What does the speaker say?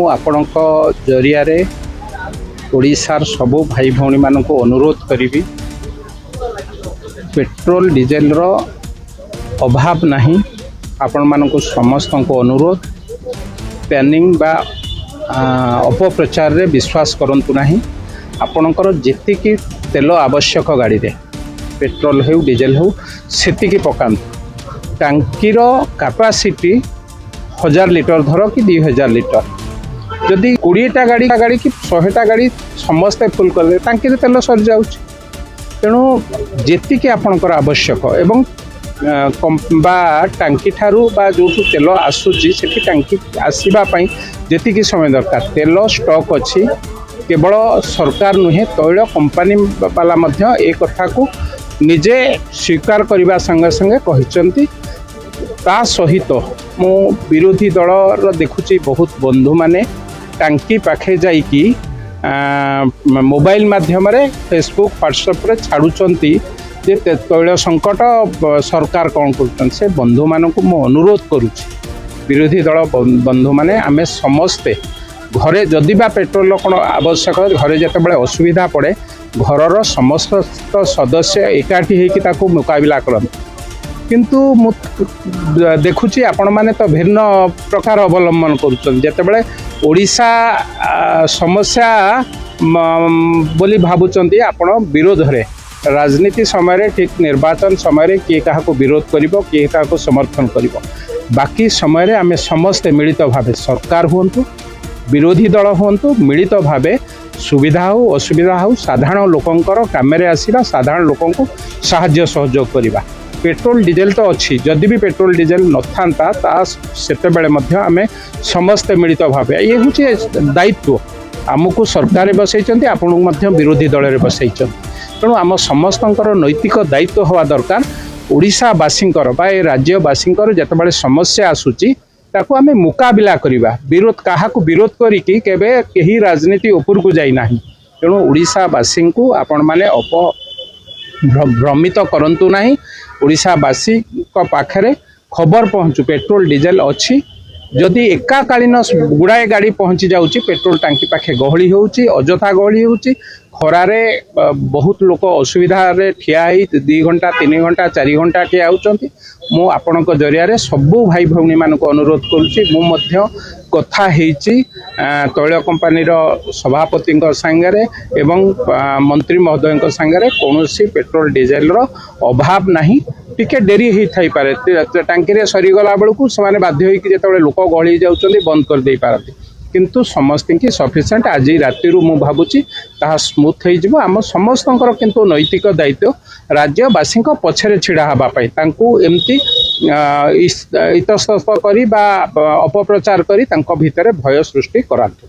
आपणक जरिया ओडिशार सबु भाई भौणी मानक अनुरोध करी पेट्रोल डीजेल रो अभाव नहीं। आपण मानक समस्त को अनुरोध पैनिंग बा अपप्रचार रे विश्वास करंतु नहीं। आपणकर जेतिकी तेल आवश्यक गाड़ी रे पेट्रोल हो डीजेल हो सेतिकी पकांतु। टांकीर कैपेसिटी 1000 लिटर धर कि 2000 लिटर जदि 20टा गाड़ी कि 100टा गाड़ी समस्ते फुल कले टांकी रे तेल सर जाउछ। तेणु जेतिकी आपणकर आवश्यक एवं बा टांकी ठारू बा जो तेल आसूची सेठी टांकी आसीबा पई जेतिकी समय दरकार तेल स्टॉक अच्छी। केवल सरकार नुहे तैल कंपनी वाला मध्य ए कथा को निजे स्वीकार करने संगे संगे कहते। ता सहित मो विरोधी दल देखुची बहुत बंधु माने टांकी पाखे जाइकी मोबाइल माध्यम फेसबुक व्हाट्सएप रे छाड़ुचंती जे तैल संकट सरकार कौन कर से बंधु मानक मो अनुरोध करुच्ची। विरोधी दल बंधु माने आमे समस्ते घरे जदि बा पेट्रोल कौन आवश्यक घरे जिते असुविधा पड़े घरर समस्त सदस्य एकाठी होकर ताकू मुकाबला करते। किंतु मु देखुची आपण माने तो भिन्न प्रकार अवलंबन करुँचे ओडिशा समस्या बोली भावुचंती आपण विरोध रे राजनीति समय ठीक निर्वाचन समय किए क्या विरोध करिवो किए क्या समर्थन करिवो। बाकी समय आम समस्ते मिलित भावे सरकार हुंतु विरोधी दल हुंतु मिलित भावे सुविधा हो असुविधा हो साधारण लोकंकर कामरे आसीबा साधारण लोकन को साहाय्य सहयोग करिबा। पेट्रोल डीजेल तो अच्छी जदि भी पेट्रोल डीजेल न था ता सेते बेले मध्य आमे समस्ते मिलित भावे ये हूँ दायित्व आमको सरकार बसैचंती आपन मध्य विरोधी दल रे बसैचंती। तेणु आम समस्तंकर नैतिक दायित्व हवा दरकार। ओडिशावासींकर बा ए राज्यवासींकर जेतेबेले समस्या आसूची ताकू आमे मुकाबला करिबा। विरोध काहाकू विरोध करिकी केबे केही राजनीति ऊपर को जाई नाही। तेणु ओडिशावासी को आपण माने भ्रमित करंतु नाही। ओडिशावासी को पाखरे खबर पहुँचू पेट्रोल डीजेल अच्छी जदि एकाकालीन गुड़ाए गाड़ी पहुँची जाऊँगी पेट्रोल टांकी पाखे गहली होउची अजथा गहली होउची खरारे बहुत लोक असुविधा रे ठिया ही 2 घंटा 3 घंटा 4 घंटा ठिया होउचंती। मु आपणक जरिया सबू भाई भौणी मानक अनुरोध करुच्ची। मु मध्य कथा हेची तैल कंपनी सभापति सांगे एवं मंत्री महोदय सांगे कौनसी पेट्रोल डीजेल रो अभाव नहीं। टिके डेरी ही थाई पारे टांकी रे सरीगला बेलू से बाध्य होते लोक गहली जाउचंती बंद कर दे पारती। किंतु समस्त की सफिशिएंट आज राति मु भावुची ताहा स्मूथ हो आम समस्त किंतु नैतिक दायित्व राज्यवासी पछरे छिड़ा हवा पाई तांकू एमती इतस्तत करी बा अपप्रचार करी तांको भितरे भय सृष्टि करांतु।